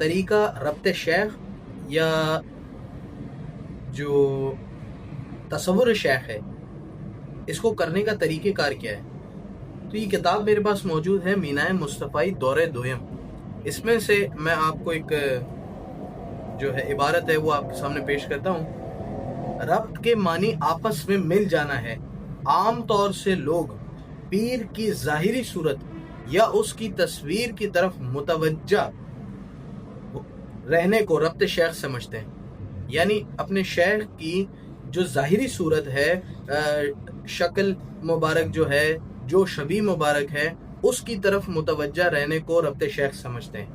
طریقہ ربط شیخ یا جو تصور شیخ ہے اس کو کرنے کا طریقہ کار کیا ہے؟ تو یہ کتاب میرے پاس موجود ہے، مینائے مصطفی دور دویم۔ اس میں سے میں آپ کو ایک جو ہے عبارت ہے وہ آپ کے سامنے پیش کرتا ہوں۔ ربط کے معنی آپس میں مل جانا ہے۔ عام طور سے لوگ پیر کی ظاہری صورت یا اس کی تصویر کی طرف متوجہ رہنے کو ربط شیخ سمجھتے ہیں، یعنی اپنے شیخ کی جو ظاہری صورت ہے، شکل مبارک جو ہے، جو شبیہ مبارک ہے، اس کی طرف متوجہ رہنے کو ربط شیخ سمجھتے ہیں۔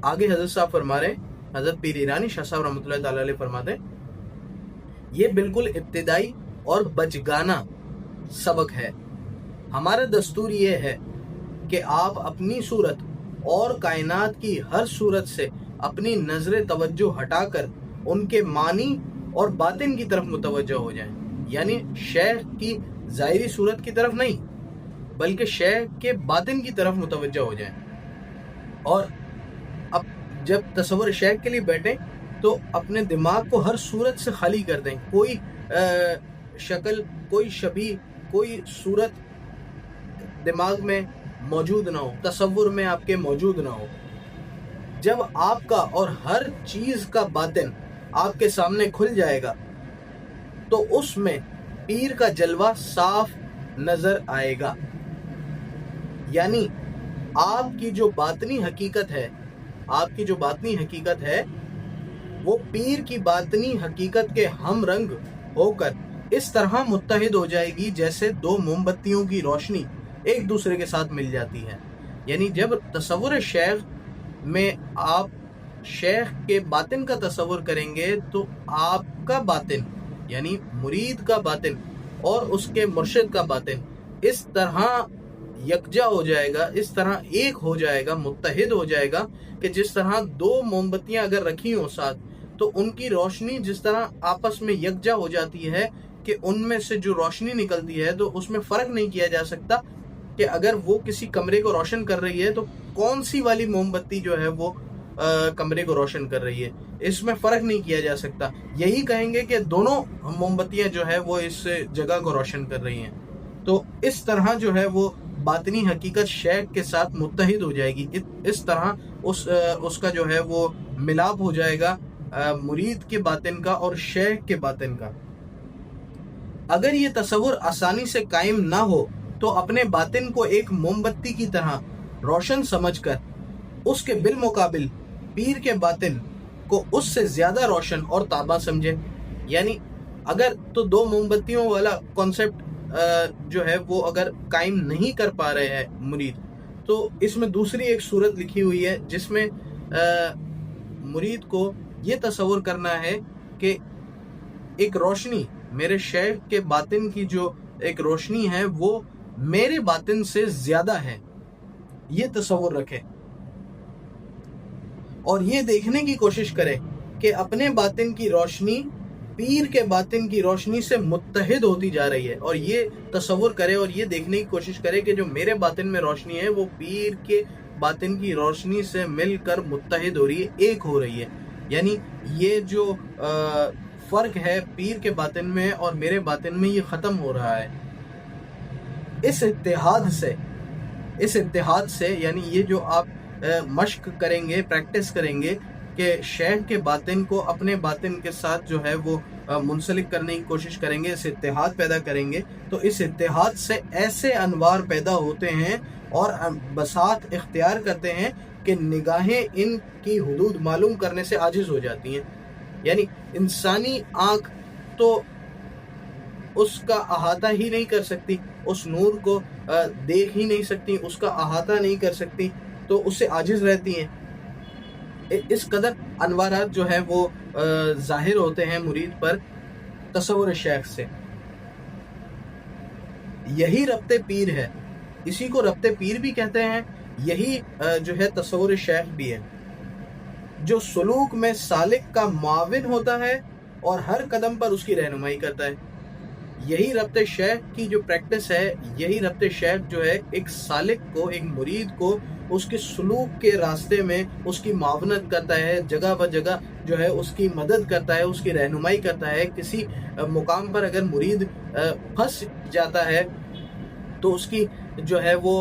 آگے حضرت صاحب فرما رہے ہیں، حضرت پیر ایرانی شاہ صاحب رحمۃ اللہ تعالی علیہ فرماتے ہیں، یہ بالکل ابتدائی اور بچگانہ سبق ہے۔ ہمارا دستور یہ ہے کہ آپ اپنی صورت اور کائنات کی ہر صورت سے اپنی نظر توجہ ہٹا کر ان کے معنی اور باطن کی طرف متوجہ ہو جائیں، یعنی شیخ کی ظاہری صورت کی طرف نہیں بلکہ شیخ کے باطن کی طرف متوجہ ہو جائیں۔ اور اب جب تصور شیخ کے لیے بیٹھیں تو اپنے دماغ کو ہر صورت سے خالی کر دیں، کوئی شکل، کوئی شبیہ، کوئی صورت دماغ میں موجود نہ ہو، تصور میں آپ کے موجود نہ ہو۔ جب آپ کا اور ہر چیز کا باطن آپ کے سامنے کھل جائے گا تو اس میں پیر کا جلوہ صاف نظر آئے گا، یعنی آپ کی جو باطنی حقیقت ہے وہ پیر کی باطنی حقیقت کے ہم رنگ ہو کر اس طرح متحد ہو جائے گی جیسے دو موم بتیوں کی روشنی ایک دوسرے کے ساتھ مل جاتی ہے۔ یعنی جب تصور شیخ میں آپ شیخ کے باطن کا تصور کریں گے تو آپ کا باطن یعنی مرید کا باطن اور اس کے مرشد کا باطن اس طرح یکجا ہو جائے گا، اس طرح ایک ہو جائے گا، متحد ہو جائے گا کہ جس طرح دو موم بتیاں اگر رکھی ہوں ساتھ تو ان کی روشنی جس طرح آپس میں یکجا ہو جاتی ہے کہ ان میں سے جو روشنی نکلتی ہے تو اس میں فرق نہیں کیا جا سکتا کہ اگر وہ کسی کمرے کو روشن کر رہی ہے تو کون سی والی موم بتی جو ہے وہ کمرے کو روشن کر رہی ہے، اس میں فرق نہیں کیا جا سکتا۔ یہی کہیں گے کہ دونوں موم بتیاں جو ہے وہ اس جگہ کو روشن کر رہی ہیں۔ تو اس طرح جو ہے وہ باطنی حقیقت شیخ کے ساتھ متحد ہو جائے گی، اس طرح اس کا جو ہے وہ ملاپ ہو جائے گا مرید کے باطن کا اور شیخ کے باطن کا۔ اگر یہ تصور آسانی سے قائم نہ ہو تو اپنے باطن کو ایک موم بتی کی طرح روشن سمجھ کر اس کے بالمقابل پیر کے باطن کو اس سے زیادہ روشن اور تابع سمجھے۔ یعنی اگر تو دو موم بتیوں والا کانسیپٹ جو ہے وہ اگر قائم نہیں کر پا رہے ہیں مرید، تو اس میں دوسری ایک صورت لکھی ہوئی ہے جس میں مرید کو یہ تصور کرنا ہے کہ ایک روشنی میرے شیخ کے باطن کی جو ایک روشنی ہے وہ میرے باطن سے زیادہ ہے، یہ تصور رکھے اور یہ دیکھنے کی کوشش کرے کہ اپنے باطن کی روشنی پیر کے باطن کی روشنی سے متحد ہوتی جا رہی ہے، اور یہ تصور کرے اور یہ دیکھنے کی کوشش کرے کہ جو میرے باطن میں روشنی ہے وہ پیر کے باطن کی روشنی سے مل کر متحد ہو رہی ہے، ایک ہو رہی ہے۔ یعنی یہ جو فرق ہے پیر کے باطن میں اور میرے باطن میں یہ ختم ہو رہا ہے۔ اس اتحاد سے یعنی یہ جو آپ مشق کریں گے، پریکٹس کریں گے کہ شیخ کے باطن کو اپنے باطن کے ساتھ جو ہے وہ منسلک کرنے کی کوشش کریں گے، اس اتحاد پیدا کریں گے، تو اس اتحاد سے ایسے انوار پیدا ہوتے ہیں اور بساط اختیار کرتے ہیں کہ نگاہیں ان کی حدود معلوم کرنے سے عاجز ہو جاتی ہیں۔ یعنی انسانی آنکھ تو اس کا احاطہ ہی نہیں کر سکتی، اس نور کو دیکھ ہی نہیں سکتی، اس کا احاطہ نہیں کر سکتی، تو اس سے عاجز رہتی ہیں۔ اس قدر انوارات جو ہیں وہ ظاہر ہوتے ہیں مرید پر تصور شیخ سے۔ یہی ربط پیر ہے، اسی کو ربط پیر بھی کہتے ہیں، یہی جو ہے تصور شیخ بھی ہے، جو سلوک میں سالک کا معاون ہوتا ہے اور ہر قدم پر اس کی رہنمائی کرتا ہے۔ یہی ربط شیخ کی جو پریکٹس ہے، یہی ربط شیخ جو ہے ایک سالک کو، ایک مرید کو اس کے سلوک کے راستے میں اس کی معاونت کرتا ہے، جگہ بہ جگہ جو ہے اس کی مدد کرتا ہے، اس کی رہنمائی کرتا ہے۔ کسی مقام پر اگر مرید پھنس جاتا ہے تو اس کی جو ہے وہ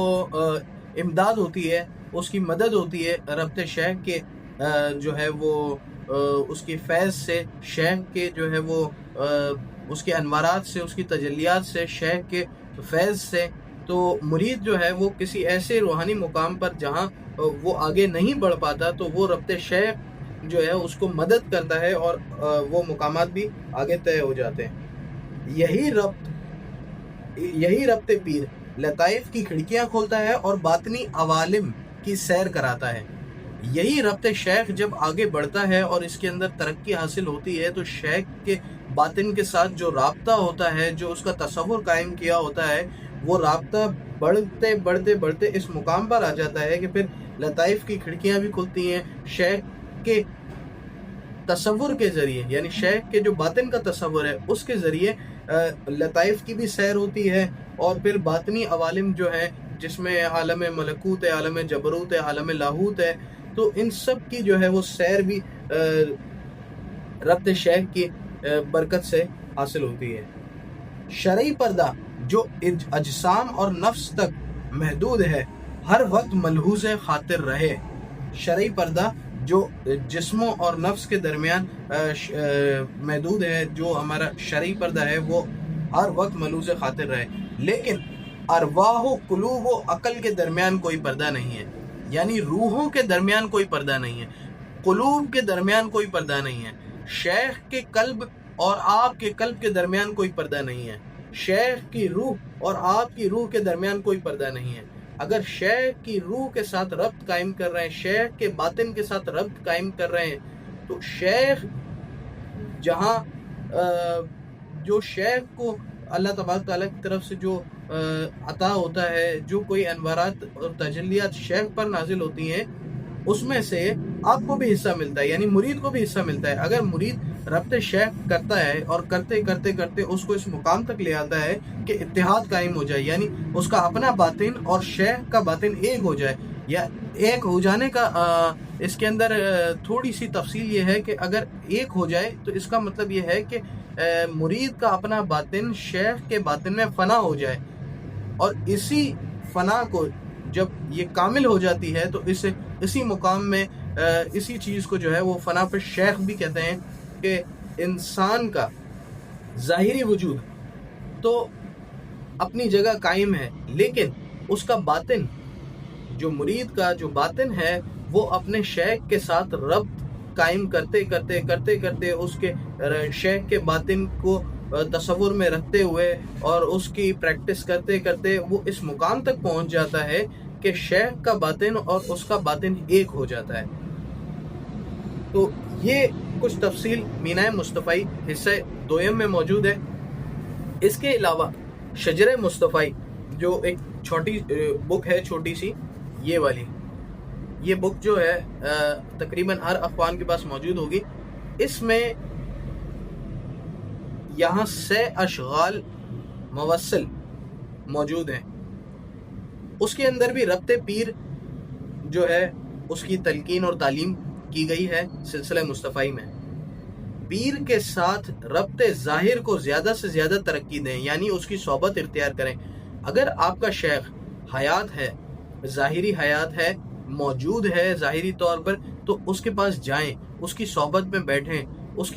امداد ہوتی ہے، اس کی مدد ہوتی ہے ربط شیخ کے جو ہے وہ اس کی فیض سے، شیخ کے جو ہے وہ اس کے انوارات سے، اس کی تجلیات سے، شیخ کے فیض سے۔ تو مرید جو ہے وہ کسی ایسے روحانی مقام پر جہاں وہ آگے نہیں بڑھ پاتا تو وہ ربط شیخ جو ہے اس کو مدد کرتا ہے اور وہ مقامات بھی آگے طے ہو جاتے ہیں۔ یہی ربط پیر لطائف کی کھڑکیاں کھولتا ہے اور باطنی عوالم کی سیر کراتا ہے۔ یہی ربط شیخ جب آگے بڑھتا ہے اور اس کے اندر ترقی حاصل ہوتی ہے تو شیخ کے باطن کے ساتھ جو رابطہ ہوتا ہے، جو اس کا تصور قائم کیا ہوتا ہے، وہ رابطہ بڑھتے بڑھتے بڑھتے اس مقام پر آ جاتا ہے کہ پھر لطائف کی کھڑکیاں بھی کھلتی ہیں۔ شیخ کے تصور کے ذریعے، یعنی شیخ کے جو باطن کا تصور ہے اس کے ذریعے لطائف کی بھی سیر ہوتی ہے، اور پھر باطنی عوالم جو ہیں جس میں عالم ملکوت ہے، عالم جبروت ہے، عالم لاہوت ہے، تو ان سب کی جو ہے وہ سیر بھی ربط شیخ کی برکت سے حاصل ہوتی ہے۔ شرعی پردہ جو اجسام اور نفس تک محدود ہے، ہر وقت ملحوظ خاطر رہے۔ شرعی پردہ جو جسموں اور نفس کے درمیان محدود ہے، جو ہمارا شرعی پردہ ہے، وہ ہر وقت ملحوظ خاطر رہے، لیکن ارواح و قلوب و عقل کے درمیان کوئی پردہ نہیں ہے، یعنی روحوں کے درمیان کوئی پردہ نہیں ہے، قلوب کے درمیان کوئی پردہ نہیں ہے، شیخ کے قلب اور آپ کے قلب کے درمیان کوئی پردہ نہیں ہے، شیخ کی روح اور آپ کی روح کے درمیان کوئی پردہ نہیں ہے۔ اگر شیخ کی روح کے ساتھ ربط قائم کر رہے ہیں، شیخ کے باطن کے ساتھ ربط قائم کر رہے ہیں، تو شیخ جہاں جو شیخ کو اللہ تبارک تعالیٰ کی طرف سے جو عطا ہوتا ہے، جو کوئی انوارات اور تجلیات شیخ پر نازل ہوتی ہیں، اس میں سے آپ کو بھی حصہ ملتا ہے، یعنی مرید کو بھی حصہ ملتا ہے۔ اگر مرید ربط شیخ کرتا ہے اور کرتے کرتے کرتے اس کو اس مقام تک لے آتا ہے کہ اتحاد قائم ہو جائے، یعنی اس کا اپنا باطن اور شیخ کا باطن ایک ہو جائے، یا ایک ہو جانے کا اس کے اندر تھوڑی سی تفصیل یہ ہے کہ اگر ایک ہو جائے تو اس کا مطلب یہ ہے کہ مرید کا اپنا باطن شیخ کے باطن میں فنا ہو جائے، اور اسی فنا کو جب یہ کامل ہو جاتی ہے تو اسی مقام میں اسی چیز کو جو ہے وہ فنا پر شیخ بھی کہتے ہیں، کہ انسان کا ظاہری وجود تو اپنی جگہ قائم ہے، لیکن اس کا باطن، جو مرید کا جو باطن ہے، وہ اپنے شیخ کے ساتھ ربط قائم کرتے کرتے کرتے کرتے اس کے شیخ کے باطن کو تصور میں رکھتے ہوئے اور اس کی پریکٹس کرتے کرتے وہ اس مقام تک پہنچ جاتا ہے کہ شیخ کا باطن اور اس کا باطن ایک ہو جاتا ہے۔ تو یہ کچھ تفصیل مینائے مصطفی حصہ دویم میں موجود ہے۔ اس کے علاوہ شجر مصطفی جو ایک چھوٹی بک ہے، چھوٹی سی یہ والی، یہ بک جو ہے تقریباً ہر اخوان کے پاس موجود ہوگی۔ اس میں یہاں سے اشغال موصل موجود ہیں، اس کے اندر بھی ربط پیر جو ہے اس کی تلقین اور تعلیم کی گئی ہے سلسلہ مصطفی میں۔ پیر کے ساتھ ربط ظاہر کو زیادہ سے زیادہ ترقی دیں، یعنی اس کی صحبت اختیار کریں۔ اگر آپ کا شیخ حیات ہے، ظاہری حیات ہے، موجود ہے ظاہری طور پر، تو اس کے پاس جائیں، اس کی صحبت میں بیٹھیں، اس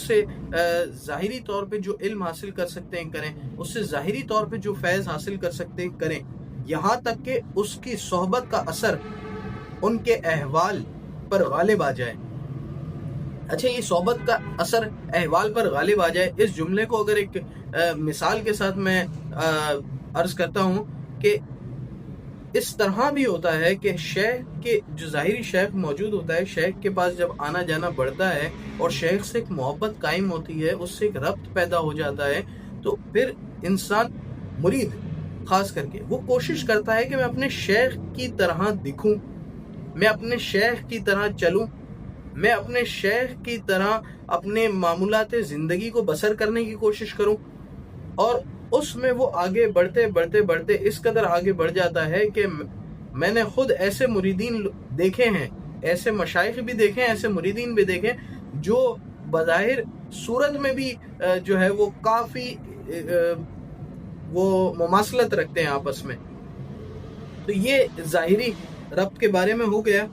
سے ظاہری طور پہ جو علم حاصل کر سکتے ہیں کریں، اس سے ظاہری طور پہ جو فیض حاصل کر سکتے ہیں کریں، یہاں تک کہ اس کی صحبت کا اثر ان کے احوال پر غالب آ جائے۔ اچھا، یہ صحبت کا اثر احوال پر غالب آ جائے، اس جملے کو اگر ایک مثال کے ساتھ میں عرض کرتا ہوں کہ اس طرح بھی ہوتا ہے کہ شیخ کے جو ظاہری شیخ موجود ہوتا ہے، شیخ کے پاس جب آنا جانا بڑھتا ہے اور شیخ سے ایک محبت قائم ہوتی ہے، اس سے ایک ربط پیدا ہو جاتا ہے، تو پھر انسان مرید خاص کر کے وہ کوشش کرتا ہے کہ میں اپنے شیخ کی طرح دکھوں، میں اپنے شیخ کی طرح چلوں، میں اپنے شیخ کی طرح اپنے معمولات زندگی کو بسر کرنے کی کوشش کروں، اور اس میں وہ آگے بڑھتے بڑھتے بڑھتے اس قدر آگے بڑھ جاتا ہے کہ میں نے خود ایسے مریدین دیکھے ہیں، ایسے مشائخ بھی دیکھے ہیں، ایسے مریدین بھی دیکھے جو بظاہر صورت میں بھی جو ہے وہ کافی وہ مماثلت رکھتے ہیں آپس میں. تو یہ ظاہری ربط کے بارے میں ہو گیا.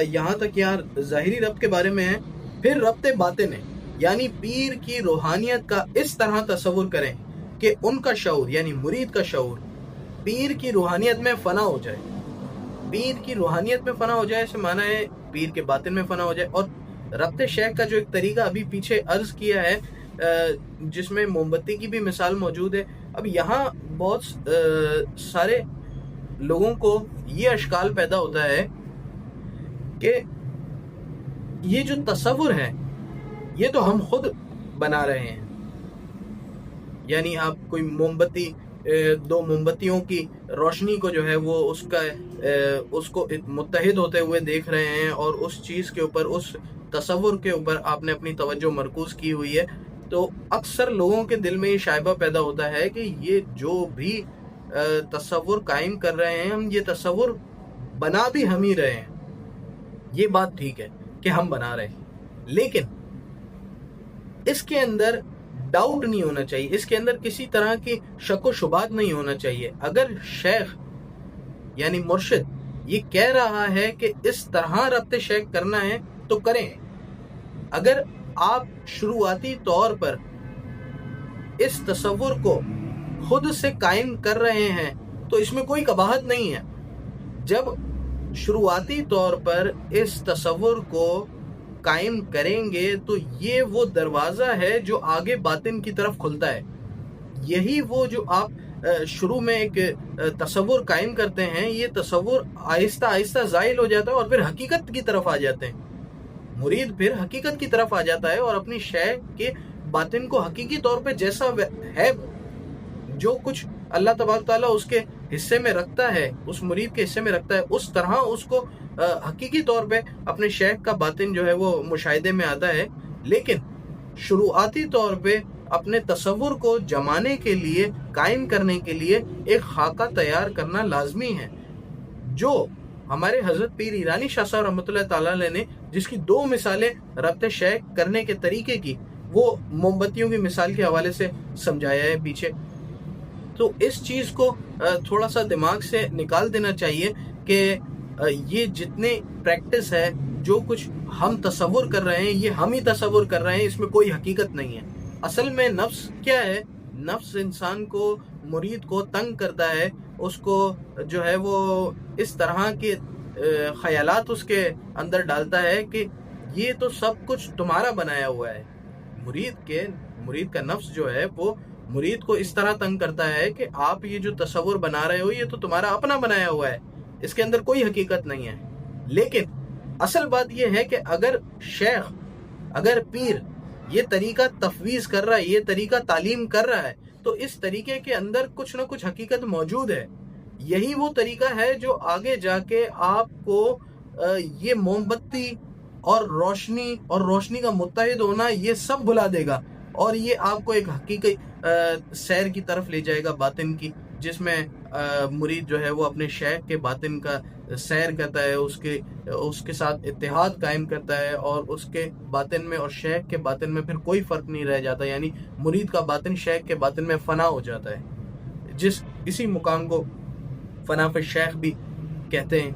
یہاں تک یار ظاہری ربط کے بارے میں ہے. پھر ربط باطن ہے، یعنی پیر کی روحانیت کا اس طرح تصور کریں کہ ان کا شعور یعنی مرید کا شعور پیر کی روحانیت میں فنا ہو جائے. پیر کی روحانیت میں فنا ہو جائے سے معنی ہے پیر کے باطن میں فنا ہو جائے. اور ربط شیخ کا جو ایک طریقہ ابھی پیچھے عرض کیا ہے جس میں موم بتی کی بھی مثال موجود ہے. اب یہاں بہت سارے لوگوں کو یہ اشکال پیدا ہوتا ہے کہ یہ جو تصور ہے یہ تو ہم خود بنا رہے ہیں. یعنی آپ کوئی موم بتی، دو موم بتیوں کی روشنی کو جو ہے وہ اس کو متحد ہوتے ہوئے دیکھ رہے ہیں اور اس چیز کے اوپر، اس تصور کے اوپر آپ نے اپنی توجہ مرکوز کی ہوئی ہے. تو اکثر لوگوں کے دل میں یہ شائبہ پیدا ہوتا ہے کہ یہ جو بھی تصور قائم کر رہے ہیں ہم یہ تصور بنا بھی ہم ہی رہے ہیں. یہ بات ٹھیک ہے کہ ہم بنا رہے ہیں، لیکن اس کے اندر ڈاؤٹ نہیں ہونا چاہیے، اس کے اندر کسی طرح کی شک و شبہات نہیں ہونا چاہیے. اگر شیخ یعنی مرشد یہ کہہ رہا ہے کہ اس طرح ربط شیخ کرنا ہے تو کریں. اگر آپ شروعاتی طور پر اس تصور کو خود سے قائم کر رہے ہیں تو اس میں کوئی قباحت نہیں ہے. جب شروعاتی طور پر اس تصور کو قائم کریں گے تو یہ وہ دروازہ ہے جو آگے باطن کی طرف کھلتا ہے. یہی وہ جو آپ شروع میں ایک تصور قائم کرتے ہیں، یہ تصور آہستہ آہستہ زائل ہو جاتا ہے اور پھر حقیقت کی طرف آ جاتے ہیں. مرید پھر حقیقت کی طرف آ جاتا ہے اور اپنی شے کے باطن کو حقیقی طور پہ جیسا ہے، جو کچھ اللہ تبارک تعالیٰ اس کے حصے میں رکھتا ہے، اس مرید کے حصے میں رکھتا ہے، اس طرح اس کو حقیقی طور پہ اپنے شیخ کا باطن جو ہے وہ مشاہدے میں آتا ہے. لیکن شروعاتی طور پہ اپنے تصور کو جمانے کے لیے، قائم کرنے کے لیے ایک خاکہ تیار کرنا لازمی ہے، جو ہمارے حضرت پیر ایرانی شاہ صاحب رحمۃ اللہ تعالیٰ علیہ نے جس کی 2 مثالیں ربط شیخ کرنے کے طریقے کی وہ موم بتیوں کی مثال کے حوالے سے سمجھایا ہے پیچھے. تو اس چیز کو تھوڑا سا دماغ سے نکال دینا چاہیے کہ یہ جتنے پریکٹس ہے، جو کچھ ہم تصور کر رہے ہیں یہ ہم ہی تصور کر رہے ہیں، اس میں کوئی حقیقت نہیں ہے. اصل میں نفس کیا ہے؟ نفس انسان کو، مرید کو تنگ کرتا ہے، اس کو جو ہے وہ اس طرح کے خیالات اس کے اندر ڈالتا ہے کہ یہ تو سب کچھ تمہارا بنایا ہوا ہے. مرید کا نفس جو ہے وہ مرید کو اس طرح تنگ کرتا ہے کہ آپ یہ جو تصور بنا رہے ہو یہ تو تمہارا اپنا بنایا ہوا ہے، اس کے اندر کوئی حقیقت نہیں ہے. لیکن اصل بات یہ ہے کہ اگر شیخ، اگر پیر یہ طریقہ تفویض کر رہا ہے، یہ طریقہ تعلیم کر رہا ہے، تو اس طریقے کے اندر کچھ نہ کچھ حقیقت موجود ہے. یہی وہ طریقہ ہے جو آگے جا کے آپ کو یہ موم بتی اور روشنی کا متحد ہونا یہ سب بھلا دے گا، اور یہ آپ کو ایک حقیقی سیر کی طرف لے جائے گا باطن کی، جس میں مرید جو ہے وہ اپنے شیخ کے باطن کا سیر کرتا ہے، اس کے ساتھ اتحاد قائم کرتا ہے، اور اس کے باطن میں اور شیخ کے باطن میں پھر کوئی فرق نہیں رہ جاتا. یعنی مرید کا باطن شیخ کے باطن میں فنا ہو جاتا ہے، اسی مقام کو فنا فی شیخ بھی کہتے ہیں.